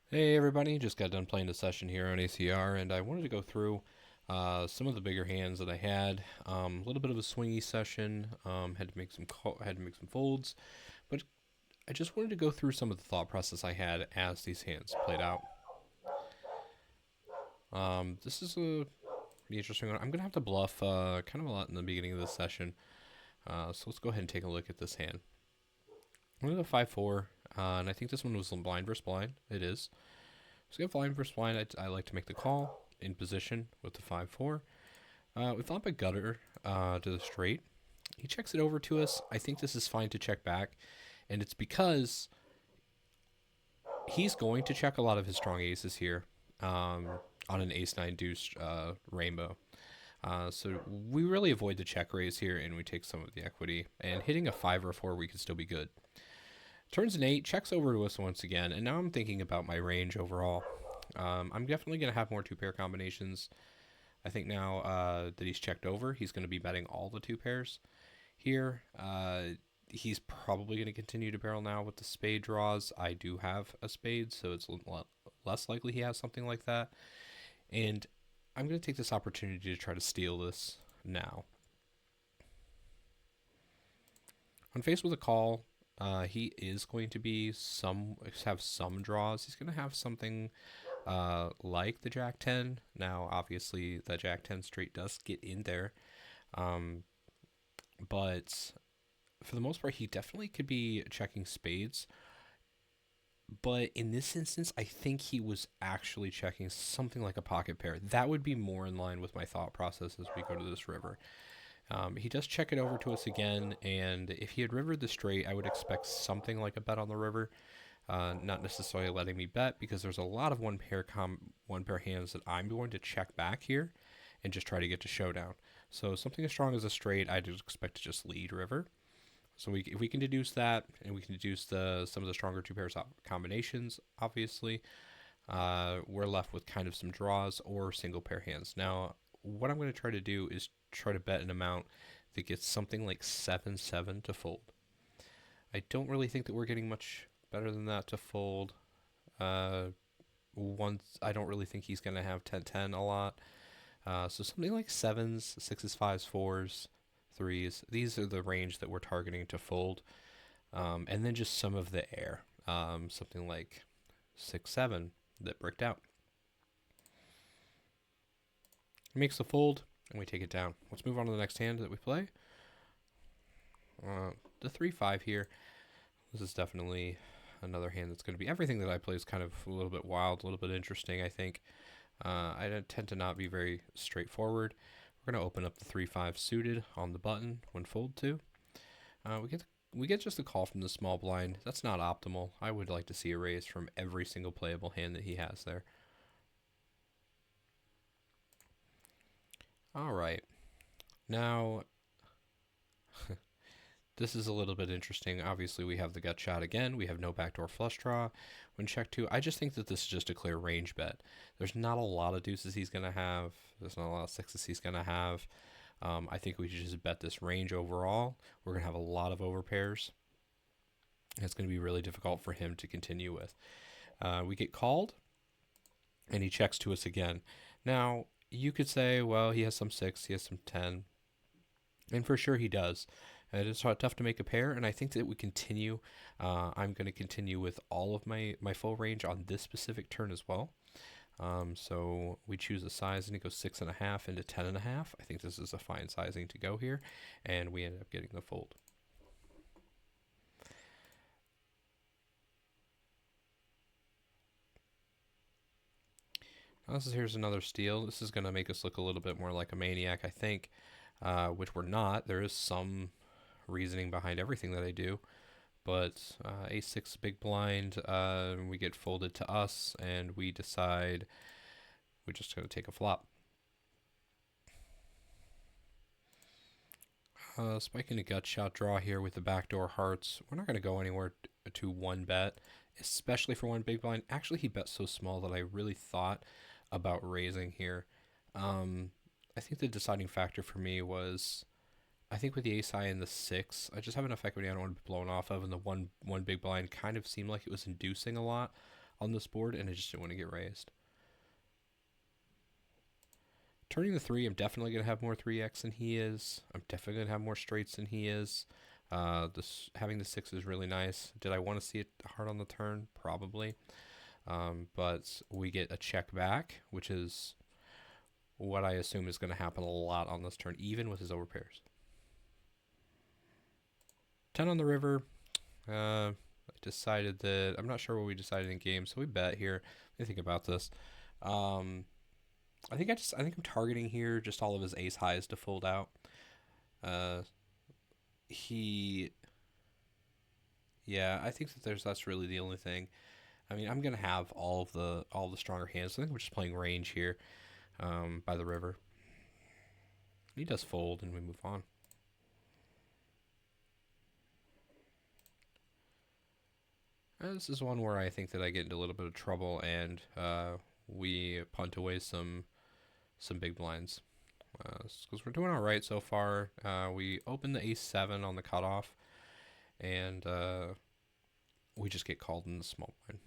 Hey everybody, just got done playing the session here on ACR, and I wanted to go through some of the bigger hands that I had. A little bit of a swingy session. Had to make had to make some folds, but I just wanted to go through some of the thought process I had as these hands played out. This is a pretty interesting one. I'm gonna have to bluff kind of a lot in the beginning of this session, so let's go ahead and take a look at this hand. I'm gonna go 5-4, and I think this one was blind versus blind. It is. So we have blind versus blind. I like to make the call in position with the 5-4. We flop a gutter to the straight. He checks it over to us. I think this is fine to check back, and it's because he's going to check a lot of his strong aces here on an ace-9 deuce rainbow. So we really avoid the check raise here, and we take some of the equity. And hitting a 5 or a 4, we could still be good. Turns an 8, checks over to us once again, and now I'm thinking about my range overall. I'm definitely going to have more two-pair combinations. I think now that he's checked over, he's going to be betting all the two pairs here. He's probably going to continue to barrel now with the spade draws. I do have a spade, so it's less likely he has something like that. And I'm going to take this opportunity to try to steal this now. On face with a call, he is going to be have some draws. He's going to have something like the Jack 10. Now, obviously, the Jack 10 straight does get in there, but for the most part, he definitely could be checking spades. But in this instance, I think he was actually checking something like a pocket pair. That would be more in line with my thought process as we go to this river. He does check it over to us again, and if he had rivered the straight, I would expect something like a bet on the river. Not necessarily letting me bet because there's a lot of one pair hands that I'm going to check back here and just try to get to showdown. So something as strong as a straight, I'd expect to just lead river. So if we can deduce that, and we can deduce some of the stronger two pairs combinations, obviously, we're left with kind of some draws or single pair hands. Now, what I'm going to try to do is try to bet an amount that gets something like 7-7 to fold. I don't really think that we're getting much better than that to fold. Uh, Once I don't really think he's going to have 10-10 a lot. So something like sevens, sixes, fives, fours, threes. These are the range that we're targeting to fold. And then just some of the air. Something like 6-7 that bricked out. It makes the fold, and we take it down. Let's move on to the next hand that we play. The 3-5 here. This is definitely another hand that's going to be everything that I play is kind of a little bit wild, a little bit interesting, I think. I tend to not be very straightforward. We're going to open up the 3-5 suited on the button when fold to. We get just a call from the small blind. That's not optimal. I would like to see a raise from every single playable hand that he has there. All right. Now, this is a little bit interesting. Obviously, we have the gut shot again. We have no backdoor flush draw. When check two, I just think that this is just a clear range bet. There's not a lot of deuces he's going to have. There's not a lot of sixes he's going to have. I think we should just bet this range overall. We're going to have a lot of overpairs. It's going to be really difficult for him to continue with. We get called, and he checks to us again. Now, you could say, well, he has some 6, he has some 10, and for sure he does. And it's tough to make a pair, and I think that we continue. I'm going to continue with all of my full range on this specific turn as well. So we choose a size, and it goes 6.5 into 10.5. I think this is a fine sizing to go here, and we end up getting the fold. Here's another steal. This is going to make us look a little bit more like a maniac, I think, which we're not. There is some reasoning behind everything that I do, but a6 big blind, we get folded to us, and we decide we're just going to take a flop. Spiking a gut shot draw here with the backdoor hearts. We're not going to go anywhere to one bet, especially for one big blind. Actually, he bet so small that I really thought about raising here. I think the deciding factor for me was, I think with the ace high and the 6, I just have enough equity I don't want to be blown off of, and the one big blind kind of seemed like it was inducing a lot on this board, and I just didn't want to get raised. Turning the 3, I'm definitely going to have more 3x than he is. I'm definitely going to have more straights than he is. Having the 6 is really nice. Did I want to see it hard on the turn? Probably. But we get a check back, which is what I assume is going to happen a lot on this turn, even with his overpairs. 10 on the river. I decided that I'm not sure what we decided in game, so we bet here. Let me think about this. I think I'm targeting here just all of his ace highs to fold out. Yeah, I think that that's really the only thing. I mean, I'm gonna have all the stronger hands. So I think we're just playing range here, by the river. He does fold, and we move on. This is one where I think that I get into a little bit of trouble, and we punt away some big blinds. Because we're doing all right so far. We open the ace-7 on the cutoff, and we just get called in the small blind.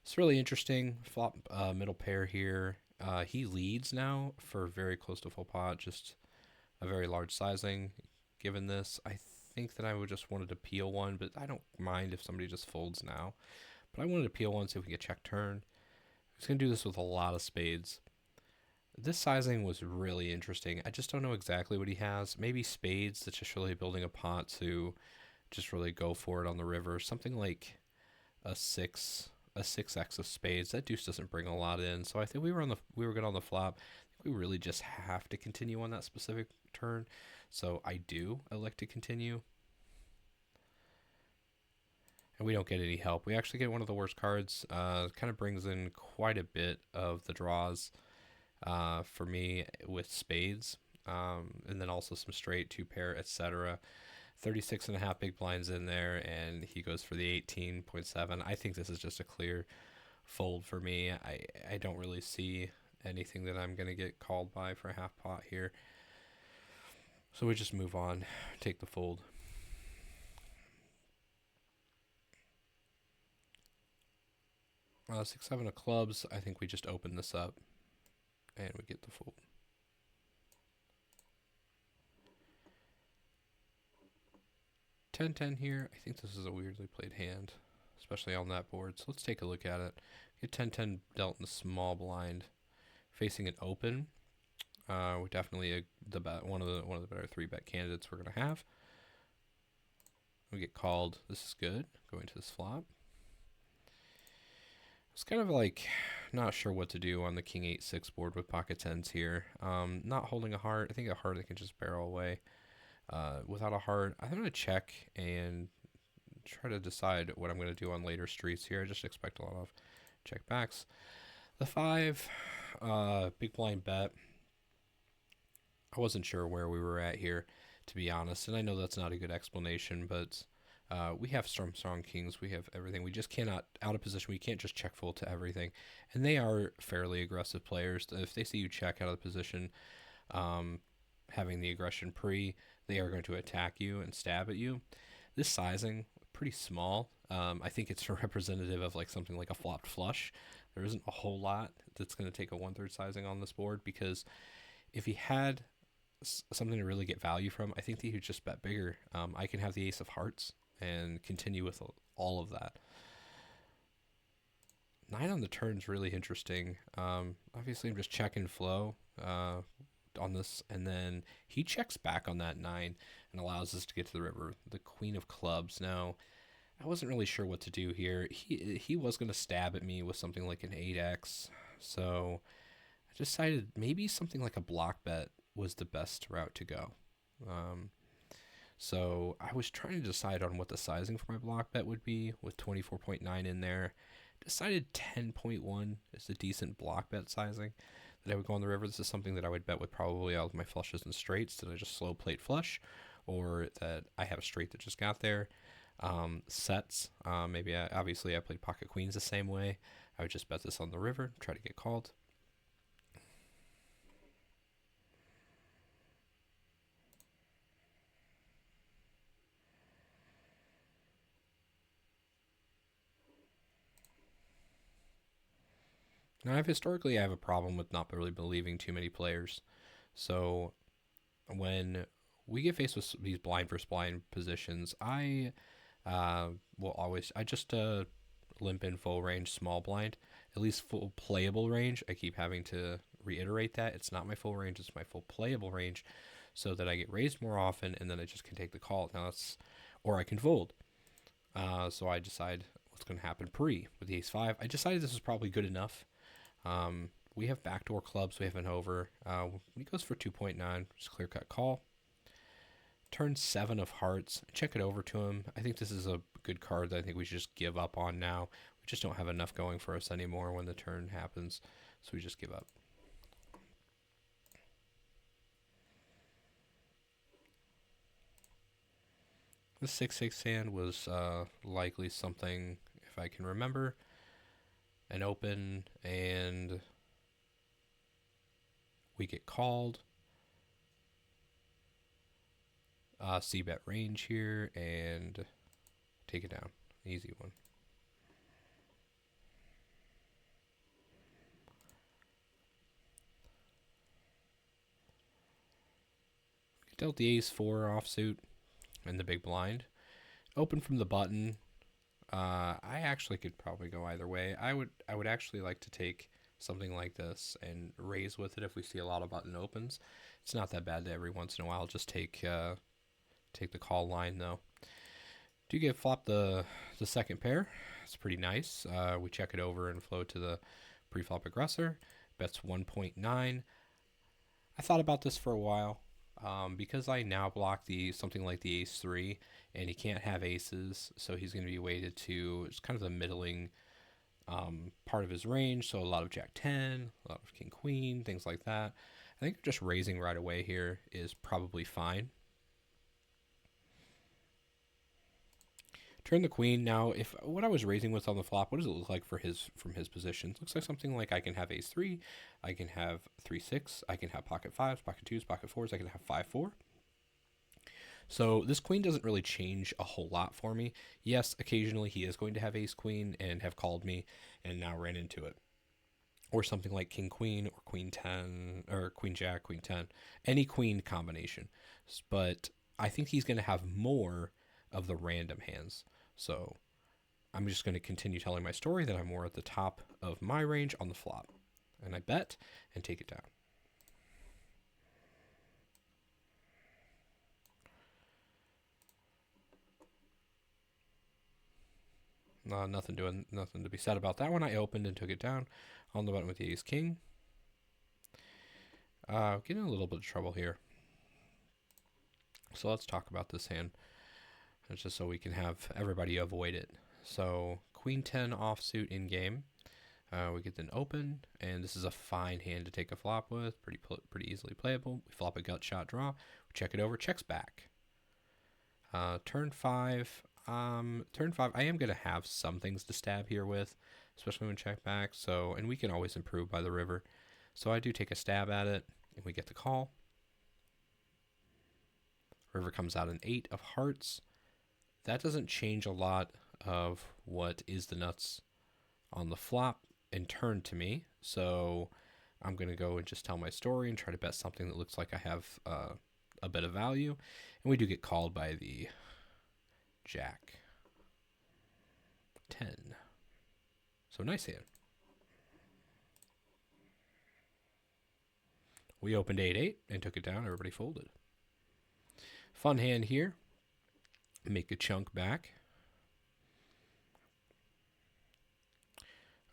It's really interesting. Flop middle pair here. He leads now for very close to full pot, just a very large sizing. Given this, I think that I would just wanted to peel one, but I don't mind if somebody just folds now. But I wanted to peel one, see if we get check turn. I was going to do this with a lot of spades. This sizing was really interesting. I just don't know exactly what he has. Maybe spades that's just really building a pot to just really go for it on the river. Something like a 6x of spades. That deuce doesn't bring a lot in. So I think we were good on the flop. I think we really just have to continue on that specific turn. So I do elect to continue. And we don't get any help. We actually get one of the worst cards. Kind of brings in quite a bit of the draws for me with spades. And then also some straight, 2-pair, etc. 36.5 big blinds in there, and he goes for the 18.7. I think this is just a clear fold for me. I don't really see anything that I'm going to get called by for a half pot here. So we just move on, take the fold. Uh, 6-7 of clubs. I think we just open this up, and we get the fold. 10-10 here. I think this is a weirdly played hand, especially on that board. So let's take a look at it. Get 10-10 dealt in the small blind, facing an open. We're definitely one of the better 3-bet candidates we're gonna have. We get called. This is good. Going to this flop. It's kind of like not sure what to do on the king 8-6 board with pocket tens here. Not holding a heart. I think a heart I can just barrel away. Without a heart, I'm going to check and try to decide what I'm going to do on later streets here. I just expect a lot of check backs. The 5, big blind bet. I wasn't sure where we were at here, to be honest, and I know that's not a good explanation, but we have strong kings. We have everything. We just cannot, out of position, we can't just check fold to everything. And they are fairly aggressive players. If they see you check out of the position, having the aggression pre, they are going to attack you and stab at you. This sizing, pretty small. I think it's representative of like something like a flopped flush. There isn't a whole lot that's going to take a 1/3 sizing on this board, because if he had something to really get value from, I think that he would just bet bigger. I can have the ace of hearts and continue with all of that. 9 on the turn is really interesting. Obviously, I'm just checking flow on this, and then he checks back on that 9 and allows us to get to the river. The queen of clubs. Now, I wasn't really sure what to do here. He was going to stab at me with something like an 8x, so I decided maybe something like a block bet was the best route to go. So I was trying to decide on what the sizing for my block bet would be with 24.9 in there. Decided 10.1 is a decent block bet sizing that I would go on the river. This is something that I would bet with probably all of my flushes and straights that I just slow plate flush, or that I have a straight that just got there. Sets, maybe obviously I played pocket queens the same way. I would just bet this on the river, try to get called. Now, I have a problem with not really believing too many players. So when we get faced with these blind versus blind positions, I will always I just limp in full range small blind, at least full playable range. I keep having to reiterate that it's not my full range; it's my full playable range, so that I get raised more often, and then I just can take the call. Now that's or I can fold. So I decide what's going to happen pre with the ace five. I decided this was probably good enough. We have backdoor clubs. We have an over. He goes for 2.9. Just clear cut call. Turn 7 of hearts. Check it over to him. I think this is a good card that I think we should just give up on now. We just don't have enough going for us anymore when the turn happens. So we just give up. The 6-6 hand was likely something, if I can remember, an open, and we get called. C-bet range here and take it down. Easy one. Dealt the ace 4 offsuit and the big blind. Open from the button. I actually could probably go either way. I would actually like to take something like this and raise with it if we see a lot of button opens. It's not that bad to every once in a while just take the call line though. Do get flop the second pair. It's pretty nice. We check it over and flow to the pre-flop aggressor. Bets 1.9. I thought about this for a while. Because I now block something like the ace 3, and he can't have aces, so he's going to be weighted to it's kind of the middling part of his range. So a lot of jack 10, a lot of king queen, things like that. I think just raising right away here is probably fine. Turn the queen. Now, if what I was raising with on the flop, what does it look like from his position? It looks like something like I can have ace 3, I can have 3-6, I can have pocket 5s, pocket 2s, pocket 4s, I can have 5-4. So this queen doesn't really change a whole lot for me. Yes, occasionally he is going to have ace queen and have called me and now ran into it. Or something like king queen or queen 10 or queen jack, queen 10. Any queen combination. But I think he's going to have more of the random hands. So I'm just going to continue telling my story that I'm more at the top of my range on the flop. And I bet and take it down. Nothing to be said about that one. I opened and took it down on the button with the ace king. Getting a little bit of trouble here. So let's talk about this hand. It's just so we can have everybody avoid it. So queen 10 offsuit in game. We get an open, and this is a fine hand to take a flop with. Pretty easily playable. We flop a gut shot draw. We check it over. Checks back. Turn 5. Turn 5. I am gonna have some things to stab here with, especially when check back. So, and we can always improve by the river. So I do take a stab at it, and we get the call. River comes out an 8 of hearts. That doesn't change a lot of what is the nuts on the flop and turn to me. So I'm going to go and just tell my story and try to bet something that looks like I have a bit of value. And we do get called by the jack 10. So nice hand. We opened 8-8 and took it down. Everybody folded. Fun hand here. Make a chunk back.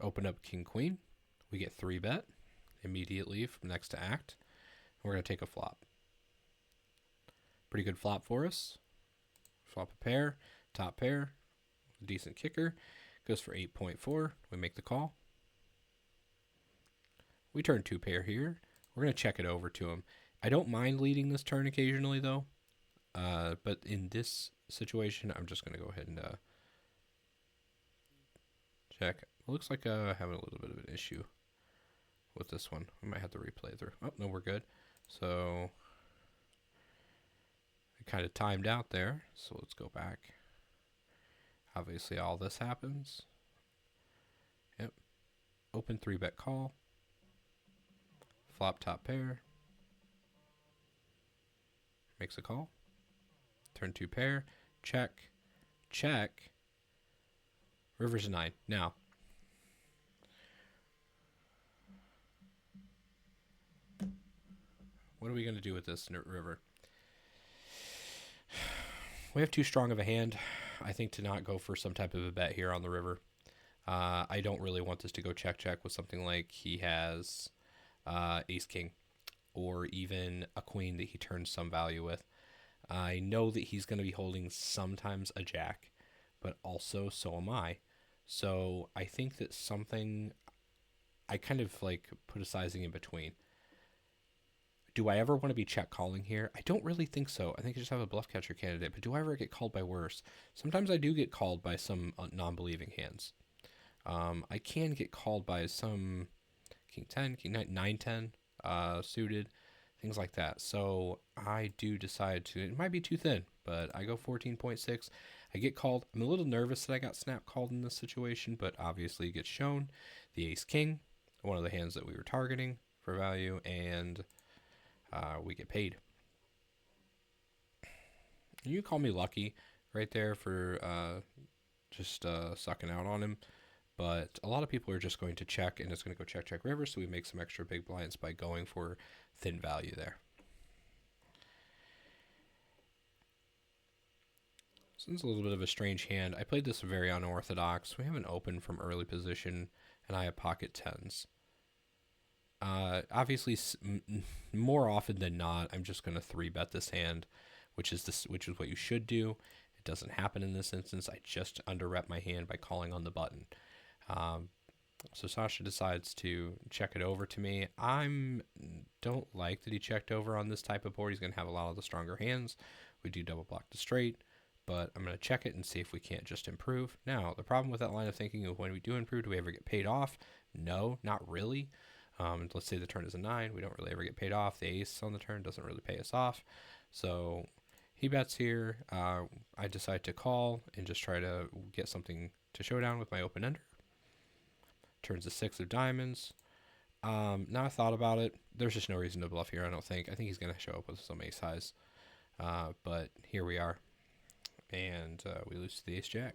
Open up king queen. We get 3-bet immediately from next to act. We're going to take a flop. Pretty good flop for us. Flop a pair, top pair, decent kicker. Goes for 8.4. We make the call. We turn 2 pair here. We're going to check it over to him. I don't mind leading this turn occasionally though. But in this situation, I'm just going to go ahead and check. It looks like having a little bit of an issue with this one. We might have to replay through. Oh, no, we're good. So it kind of timed out there. So let's go back. Obviously, all this happens. Yep. Open 3-bet call. Flop top pair. Makes a call. Turn 2 pair. Check. Check. River's a 9. Now, what are we going to do with this river? We have too strong of a hand, I think, to not go for some type of a bet here on the river. I don't really want this to go check with something like he has ace king or even a queen that he turns some value with. I know that he's going to be holding sometimes a jack, but also so am I. So I think that something, I kind of like put a sizing in between. Do I ever want to be check calling here? I don't really think so. I think I just have a bluff catcher candidate, but do I ever get called by worse? Sometimes I do get called by some non-believing hands. I can get called by some king 10, king 9, 9, 10 suited, things like that. So I do decide to, it might be too thin, but I go 14.6. I get called. I'm a little nervous that I got snap called in this situation, but obviously it gets shown. The ace king, one of the hands that we were targeting for value, and we get paid. You call me lucky right there for just sucking out on him. But a lot of people are just going to check, and it's going to go check river, so we make some extra big blinds by going for thin value there. So this is a little bit of a strange hand. I played this very unorthodox. We have an open from early position, and I have pocket tens. Obviously, more often than not, I'm just going to 3-bet this hand, which is what you should do. It doesn't happen in this instance. I just under-rep my hand by calling on the button. So Sasha decides to check it over to me. Don't like that he checked over on this type of board. He's going to have a lot of the stronger hands. We do double block the straight, but I'm going to check it and see if we can't just improve. Now, the problem with that line of thinking is when we do improve, do we ever get paid off? No, not really. Let's say the turn is a 9. We don't really ever get paid off. The ace on the turn doesn't really pay us off. So he bets here. I decide to call and just try to get something to showdown with my open ender. Turns a 6 of diamonds. Now I thought about it. There's just no reason to bluff here, I don't think. I think he's going to show up with some ace highs. But here we are. And we lose to the ace jack.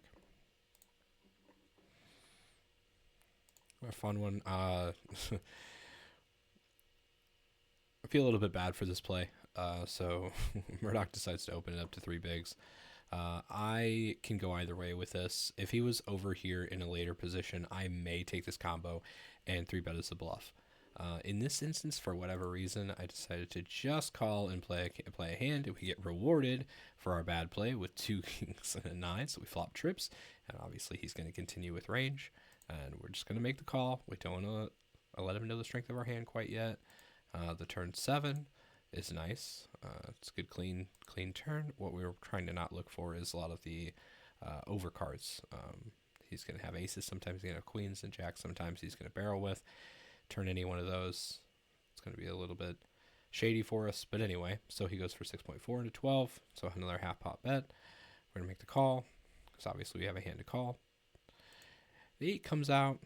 A fun one. I feel a little bit bad for this play. So Murdoch decides to open it up to 3 bigs. I can go either way with this. If he was over here in a later position, I may take this combo and 3-bet as a bluff. In this instance, for whatever reason, I decided to just call and play a hand, and we get rewarded for our bad play with 2 kings and a 9, so we flop trips, and obviously he's going to continue with range, and we're just going to make the call. We don't want to let him know the strength of our hand quite yet. The turn 7 is nice. It's a good clean turn. What we were trying to not look for is a lot of the overcards. He's going to have aces. Sometimes he's going to have queens and jacks. Sometimes he's going to barrel with. Turn any one of those. It's going to be a little bit shady for us. But anyway, so he goes for 6.4 into 12. So another half pot bet. We're going to make the call because obviously we have a hand to call. The 8 comes out.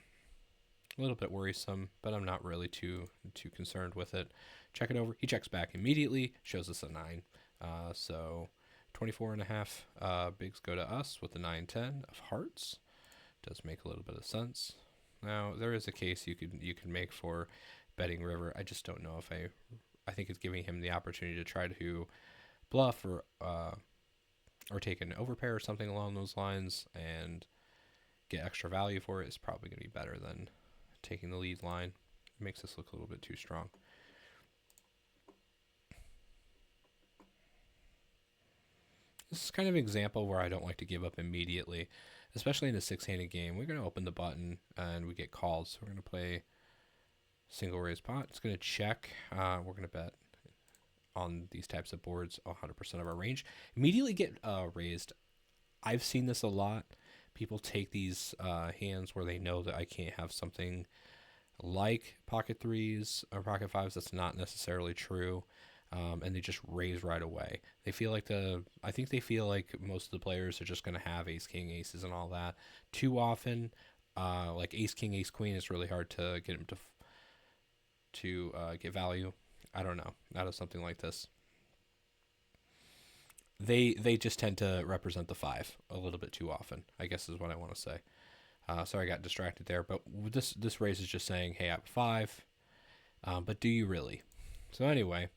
A little bit worrisome, but I'm not really too concerned with it. Check it over. He checks back immediately, shows us a 9. So 24.5 bigs go to us with the 9-10 of hearts. Does make a little bit of sense. Now there is a case you could make for betting river. I just don't know if I think it's giving him the opportunity to try to bluff or take an overpair or something along those lines and get extra value for it is probably going to be better than taking the lead line. It makes this look a little bit too strong. This is kind of an example where I don't like to give up immediately, especially in a 6-handed game. We're going to open the button and we get called, so we're going to play single raise pot. It's going to check. We're going to bet on these types of boards 100% of our range. Immediately get raised. I've seen this a lot. People take these hands where they know that I can't have something like pocket 3s or pocket 5s. That's not necessarily true. And they just raise right away. They feel like I think they feel like most of the players are just going to have ace, king, aces, and all that. Too often, Like ace king, ace queen is really hard to get him to get value. I don't know. Out of something like this, they just tend to represent the five a little bit too often, I guess is what I want to say. Sorry, I got distracted there, but this raise is just saying, hey, I have a five, but do you really? So anyway,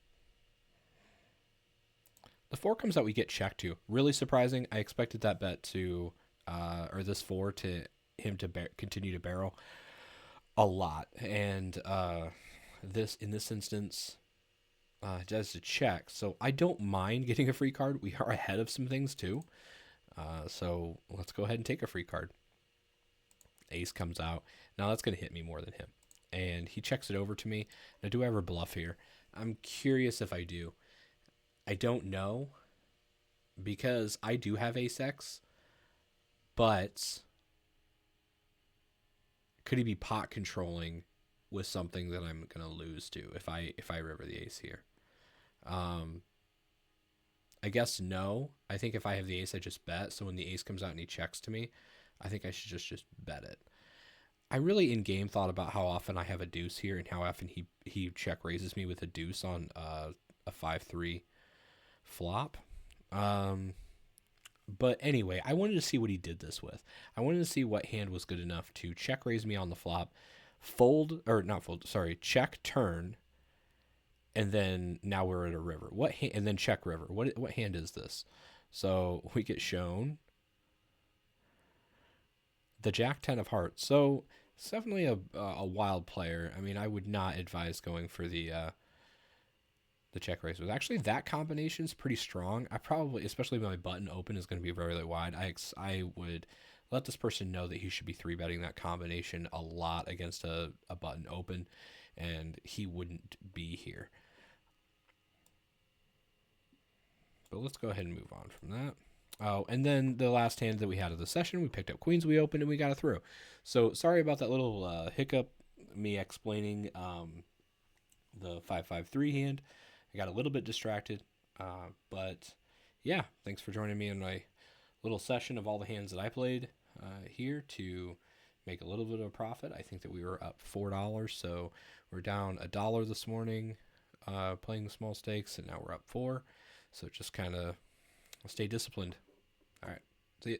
the four comes out, we get checked to. Really surprising. I expected that bet to, or this four to him to continue to barrel a lot, and this in this instance does a check. So I don't mind getting a free card. We are ahead of some things too. So let's go ahead and take a free card. Ace comes out. Now that's going to hit me more than him. And he checks it over to me. Now, do I ever bluff here? I'm curious if I do. I don't know because I do have ace X, but could he be pot controlling with something that I'm going to lose to if I river the ace here? I guess no. I think if I have the ace, I just bet. So when the ace comes out and he checks to me, I think I should just bet it. I really in game thought about how often I have a deuce here and how often he check raises me with a deuce on a 5-3 flop. But anyway, I wanted to see what he did this with. I wanted to see what hand was good enough to check raise me on the flop, fold or not fold, sorry, check turn, and then now we're at a river. What hand, and then check river. What hand is this? So we get shown the Jack 10 of hearts. So it's definitely a wild player. I mean, I would not advise going for the check raise. Actually, that combination is pretty strong. I probably, especially my button open is going to be very, very wide. I would let this person know that he should be 3-betting that combination a lot against a button open, and he wouldn't be here. But let's go ahead and move on from that. Oh, and then the last hand that we had of the session, we picked up queens, we opened, and we got it through. So sorry about that little hiccup, me explaining the 5-5-3 hand. I got a little bit distracted, but yeah, thanks for joining me in my little session of all the hands that I played here to make a little bit of a profit. I think that we were up $4, so we're down $1 this morning playing the small stakes, and now we're up $4. So just kind of stay disciplined. All right, see you.